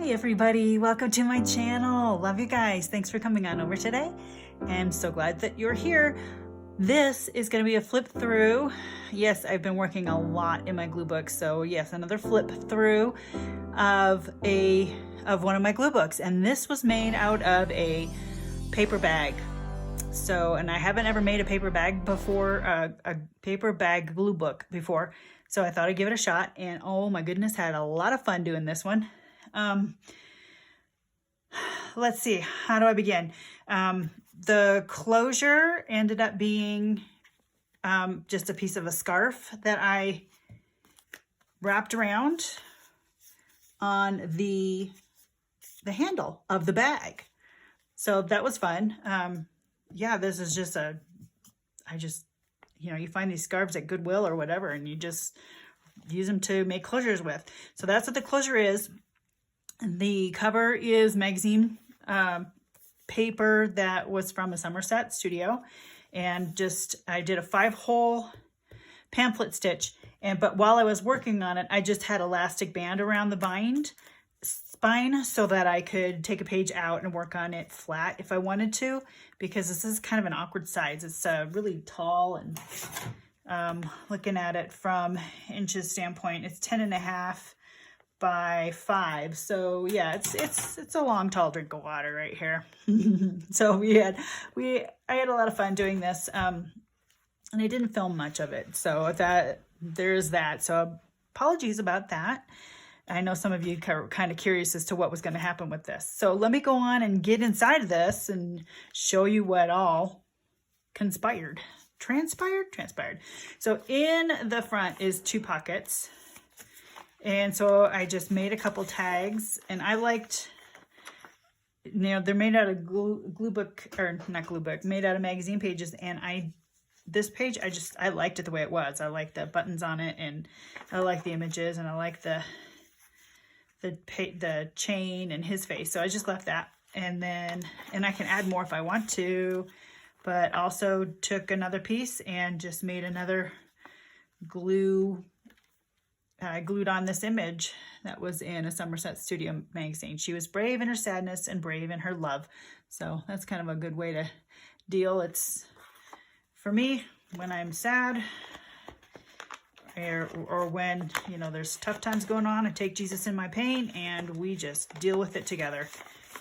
Hi everybody, welcome to my channel. Love you guys. Thanks for coming on over today. I'm so glad that you're here. This is going to be a flip through. Yes, I've been working a lot in my glue book, so yes, another flip through of one of my glue books, and this was made out of a paper bag. So, and I haven't ever made a paper bag before, a paper bag glue book before, so I thought I'd give it a shot, and oh my goodness, had a lot of fun doing this one. Let's see, how do I begin? The closure ended up being just a piece of a scarf that I wrapped around on the handle of the bag. So that was fun. Yeah, this is just you find these scarves at Goodwill or whatever, and you just use them to make closures with. So that's what the closure is. The cover is magazine paper that was from a Somerset studio, and I did a 5-hole pamphlet stitch, but while I was working on it, I just had elastic band around the spine so that I could take a page out and work on it flat if I wanted to, because this is kind of an awkward size. It's really tall, and looking at it from inches standpoint, it's 10.5 by 5. So yeah, it's a long, tall drink of water right here. So I had a lot of fun doing this, and I didn't film much of it, so there's that. So apologies about that. I know some of you are kind of curious as to what was going to happen with this. So let me go on and get inside of this and show you what all transpired. So in the front is 2 pockets. And so I just made a couple tags, and I liked, they're made out of glue book, or not glue book, made out of magazine pages. And this page, I liked it the way it was. I like the buttons on it, and I like the images, and I like the chain and his face. So I just left that, and I can add more if I want to, but also took another piece and just made another glued on this image that was in a Somerset Studio magazine. She was brave in her sadness and brave in her love. So that's kind of a good way to deal. It's, for me, when I'm sad or when, there's tough times going on, I take Jesus in my pain and we just deal with it together.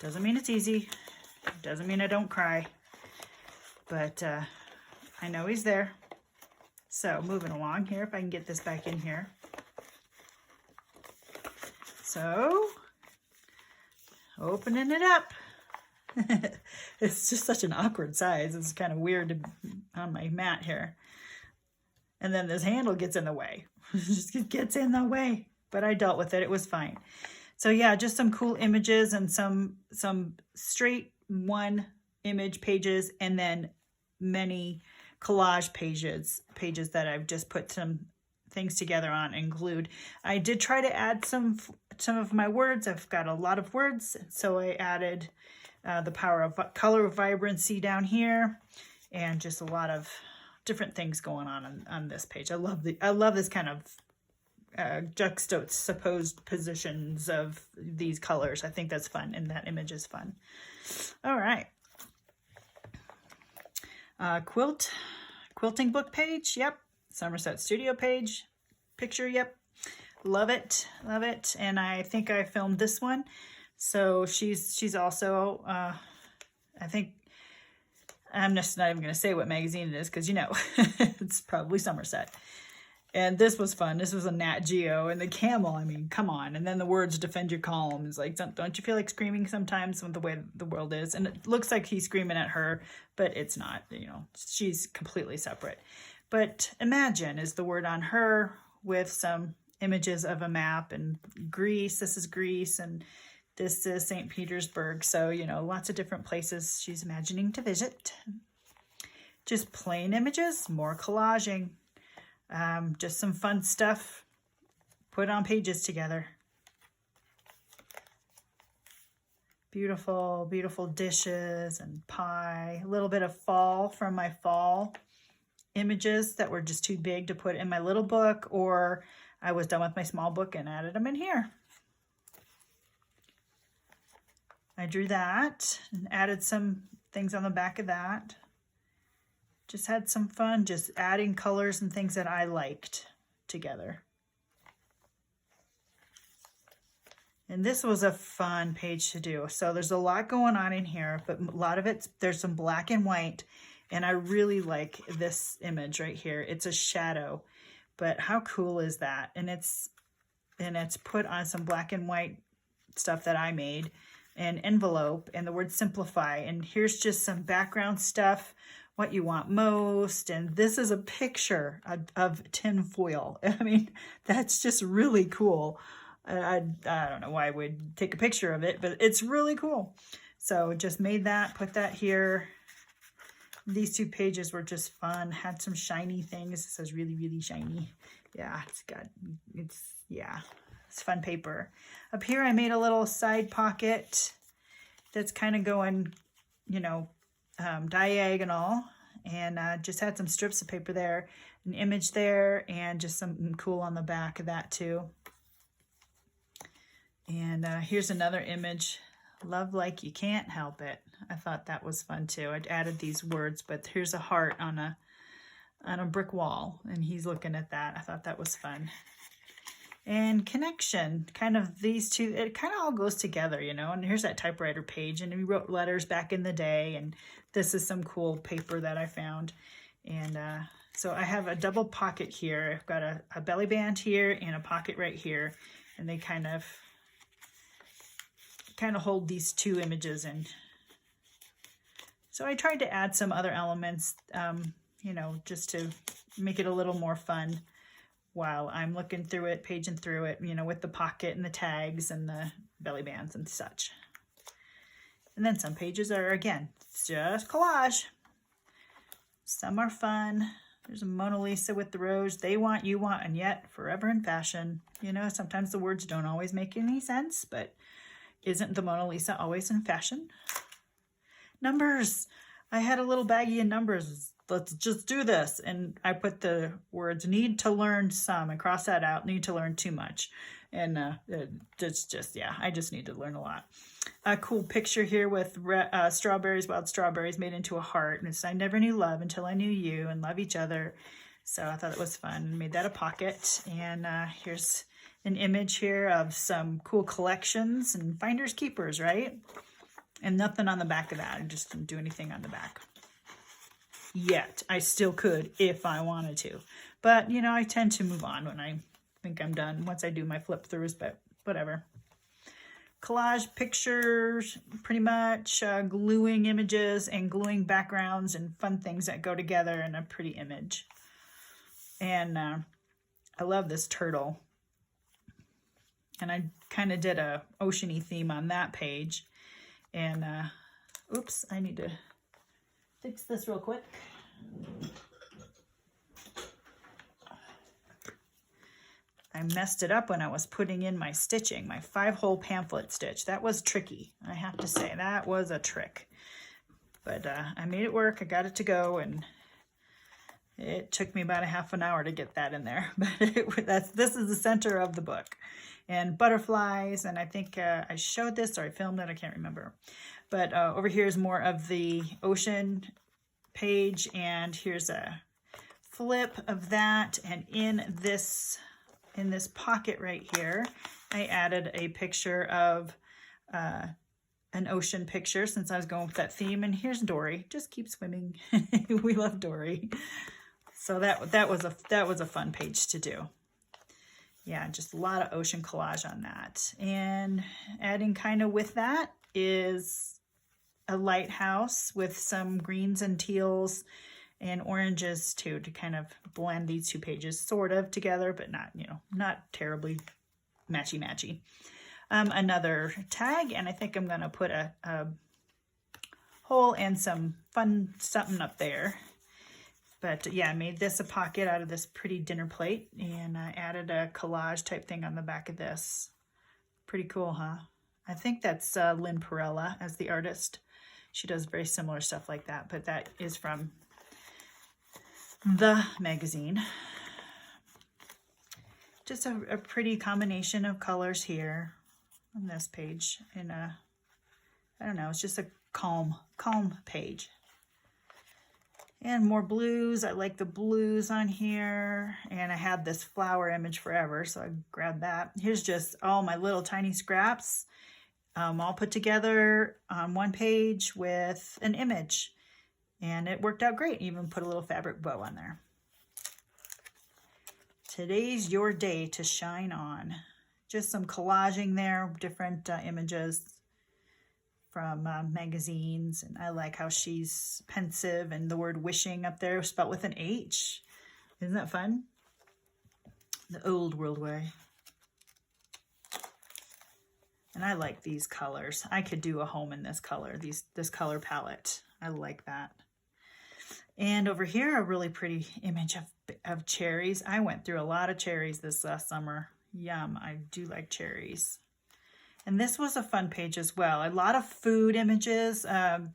Doesn't mean it's easy. Doesn't mean I don't cry. But I know he's there. So moving along here, if I can get this back in here. So, opening it up. It's just such an awkward size. It's kind of weird on my mat here. And then this handle gets in the way. It gets in the way. But I dealt with it. It was fine. So yeah, just some cool images and some straight one image pages, and then many collage pages that I've just put some things together on and glued. I did try to add some of my words. I've got a lot of words, so I added the power of color vibrancy down here, and just a lot of different things going on this page. I love this kind of juxtaposed positions of these colors. I think that's fun, and that image is fun. All right. Quilting book page. Yep. Somerset Studio page, picture, yep, love it, and I think I filmed this one. So she's also, I think, I'm just not even going to say what magazine it is, because it's probably Somerset. And this was fun. This was a Nat Geo, and the camel, I mean, come on. And then the words "defend your calm" is like, don't you feel like screaming sometimes with the way the world is? And it looks like he's screaming at her, but it's not, she's completely separate. But imagine is the word on her, with some images of a map, and Greece. This is Greece, and this is St. Petersburg. So, lots of different places she's imagining to visit. Just plain images, more collaging. Just some fun stuff put on pages together. Beautiful, beautiful dishes and pie. A little bit of fall from my fall images that were just too big to put in my little book, or I was done with my small book and added them in here. I drew that and added some things on the back of that. Just had some fun just adding colors and things that I liked together. And this was a fun page to do. So there's a lot going on in here, but a lot of it, there's some black and white. And I really like this image right here. It's a shadow, but how cool is that? And it's put on some black and white stuff that I made, an envelope, and the word simplify. And here's just some background stuff, what you want most. And this is a picture of tin foil. I mean, that's just really cool. I don't know why I would take a picture of it, but it's really cool. So just made that, put that here. These two pages were just fun. Had some shiny things. It says really, really shiny. Yeah, it's fun paper. Up here, I made a little side pocket that's kind of going, you know, diagonal, and just had some strips of paper there, an image there, and just something cool on the back of that too. And here's another image, love like you can't help it. I thought that was fun too. I'd added these words, but here's a heart on a brick wall, and he's looking at that. I thought that was fun. And connection, kind of these two, it kind of all goes together, you know. And here's that typewriter page, and we wrote letters back in the day, and this is some cool paper that I found. And so I have a double pocket here. I've got a belly band here and a pocket right here, and they kind of hold these two images in. So I tried to add some other elements, you know, just to make it a little more fun while I'm looking through it, paging through it, you know, with the pocket and the tags and the belly bands and such. And then some pages are, again, just collage. Some are fun. There's a Mona Lisa with the rose. They want, you want, and yet forever in fashion. You know, sometimes the words don't always make any sense, but isn't the Mona Lisa always in fashion? Numbers. I had a little baggie of numbers. Let's just do this. And I put the words need to learn some and cross that out, need to learn too much. And it's just, yeah, I just need to learn a lot. A cool picture here with strawberries, wild strawberries made into a heart. And it's I never knew love until I knew you and love each other. So I thought it was fun. Made that a pocket. And here's an image here of some cool collections and finders keepers, right? And nothing on the back of that. I just didn't do anything on the back. Yet. I still could if I wanted to. But, you know, I tend to move on when I think I'm done once I do my flip throughs, but whatever. Collage pictures, pretty much gluing images and gluing backgrounds and fun things that go together in a pretty image. And I love this turtle. And I kind of did a oceany theme on that page. And, oops, I need to fix this real quick. I messed it up when I was putting in my stitching, my 5-hole pamphlet stitch. That was tricky, I have to say. That was a trick. But I made it work. I got it to go, and it took me about a half an hour to get that in there. But this is the center of the book. And butterflies, and I think I showed this or I filmed it, I can't remember. But over here is more of the ocean page, and here's a flip of that. And in this pocket right here, I added a picture of an ocean picture since I was going with that theme. And here's Dory, just keep swimming. We love Dory. So that was a fun page to do. Yeah, just a lot of ocean collage on that. And adding kind of with that is a lighthouse with some greens and teals and oranges too, to kind of blend these two pages sort of together, but not, you know, not terribly matchy-matchy. Another tag, and I think I'm going to put a hole and some fun something up there. But yeah, I made this a pocket out of this pretty dinner plate, and I added a collage type thing on the back of this. Pretty cool, huh? I think that's Lynn Perella as the artist. She does very similar stuff like that, but that is from the magazine. Just a pretty combination of colors here on this page in a I don't know, it's just a calm page. And more blues. I like the blues on here. And I had this flower image forever, so I grabbed that. Here's just all my little tiny scraps all put together on one page with an image. And it worked out great. Even put a little fabric bow on there. Today's your day to shine on. Just some collaging there, different images from magazines. And I like how she's pensive and the word wishing up there spelled with an H. Isn't that fun? The old world way. And I like these colors. I could do a home in this color, this color palette. I like that. And over here, a really pretty image of cherries. I went through a lot of cherries this last summer. Yum, I do like cherries. And this was a fun page as well. A lot of food images,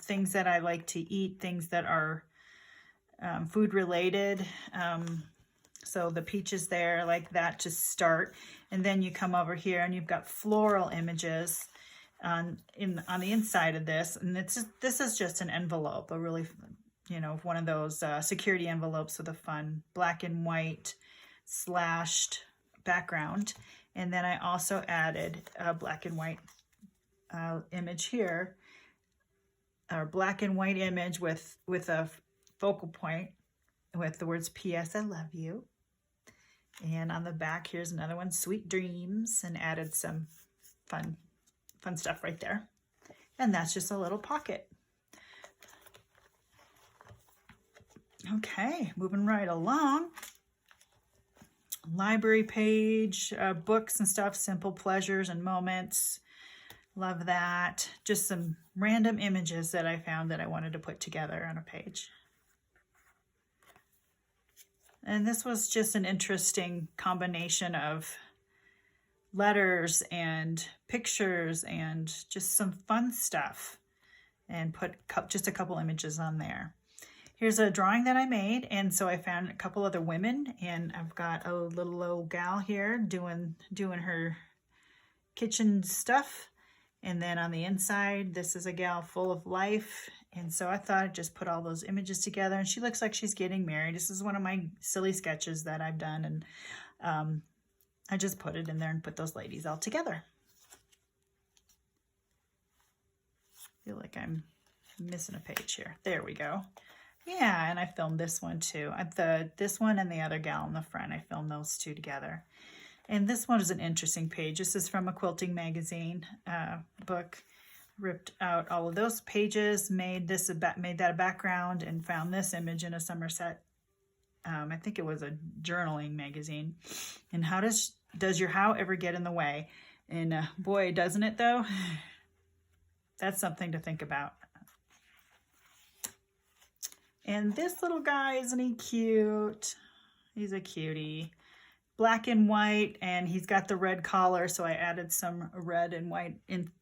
things that I like to eat, things that are food related. So the peaches there, like that to start. And then you come over here and you've got floral images on the inside of this. And this is just an envelope, a really, you know, one of those security envelopes with a fun black and white slashed background. And then I also added a black and white image here, or black and white image with a focal point with the words P.S. I love you. And on the back, here's another one, Sweet Dreams, and added some fun stuff right there. And that's just a little pocket. Okay, moving right along. Library page, books and stuff, simple pleasures and moments. Love that. Just some random images that I found that I wanted to put together on a page. And this was just an interesting combination of letters and pictures and just some fun stuff, and put just a couple images on there. Here's a drawing that I made, and so I found a couple other women, and I've got a little old gal here doing her kitchen stuff. And then on the inside, this is a gal full of life. And so I thought I'd just put all those images together, and she looks like she's getting married. This is one of my silly sketches that I've done, and I just put it in there and put those ladies all together. I feel like I'm missing a page here. There we go. Yeah, and I filmed this one too. This one and the other gal in the front, I filmed those two together. And this one is an interesting page. This is from a quilting magazine book. Ripped out all of those pages, made that a background, and found this image in a Somerset. I think it was a journaling magazine. And how does your how ever get in the way? And boy, doesn't it though? That's something to think about. And this little guy, isn't he cute? He's a cutie. Black and white, and he's got the red collar, so I added some red and white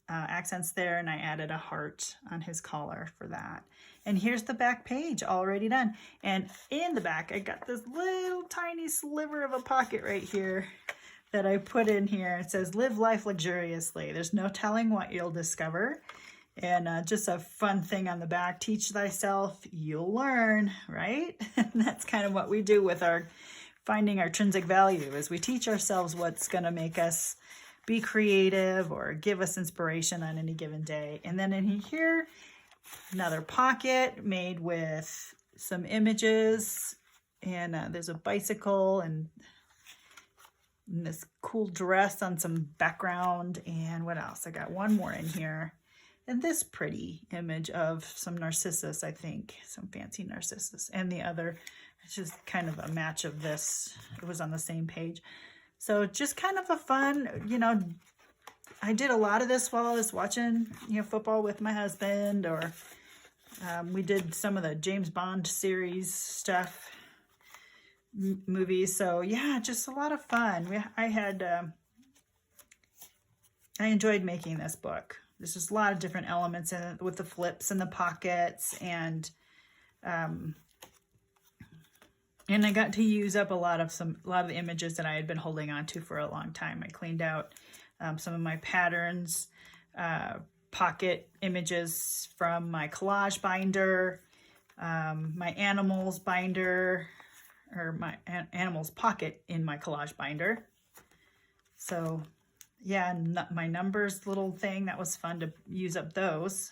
accents there, and I added a heart on his collar for that. And here's the back page already done. And in the back, I got this little tiny sliver of a pocket right here that I put in here. It says, live life luxuriously. There's no telling what you'll discover. And just a fun thing on the back, teach thyself, you'll learn, right? And that's kind of what we do with our finding our intrinsic value, is we teach ourselves what's going to make us be creative or give us inspiration on any given day. And then in here, another pocket made with some images, and there's a bicycle and this cool dress on some background. And what else? I got one more in here. And this pretty image of some narcissus, I think, some fancy narcissus. And the other, it's just kind of a match of this. It was on the same page. So just kind of a fun, you know, I did a lot of this while I was watching, you know, football with my husband, or we did some of the James Bond series stuff, movies. So yeah, just a lot of fun. I enjoyed making this book. There's just a lot of different elements in it, with the flips and the pockets, and I got to use up a lot of the images that I had been holding on to for a long time. I cleaned out some of my patterns, pocket images from my collage binder, my animals binder, or my animals pocket in my collage binder. So yeah, my numbers little thing, that was fun to use up those.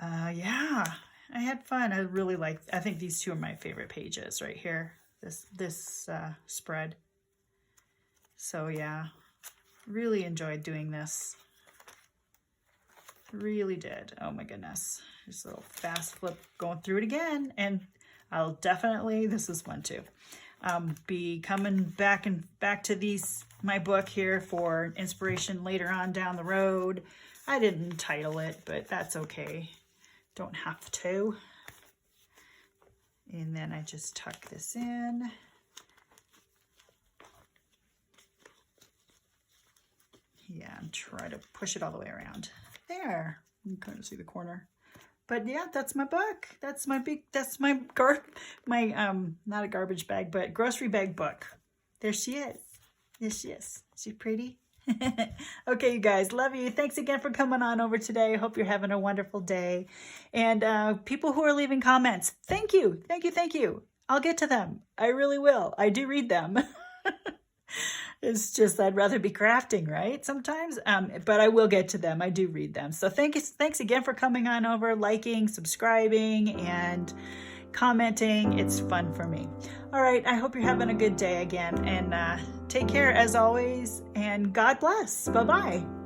Yeah, I had fun. I really I think these two are my favorite pages right here, this spread. So yeah, really enjoyed doing this. Really did. Oh my goodness. Just a little fast flip going through it again. And I'll definitely, this is fun too, be coming back to my book here for inspiration later on down the road. I didn't title it, but that's okay. Don't have to. And then I just tuck this in. Yeah, and try to push it all the way around. There, you can kind of see the corner. But yeah, that's my book. That's my not a garbage bag, but grocery bag book. There she is. There she is. Is she pretty? Okay, you guys, love you. Thanks again for coming on over today. I hope you're having a wonderful day. And people who are leaving comments, thank you. Thank you. Thank you. I'll get to them. I really will. I do read them. It's just I'd rather be crafting, right? Sometimes, but I will get to them. I do read them. So thanks again for coming on over, liking, subscribing, and commenting. It's fun for me. All right, I hope you're having a good day again, and take care as always, and God bless. Bye-bye.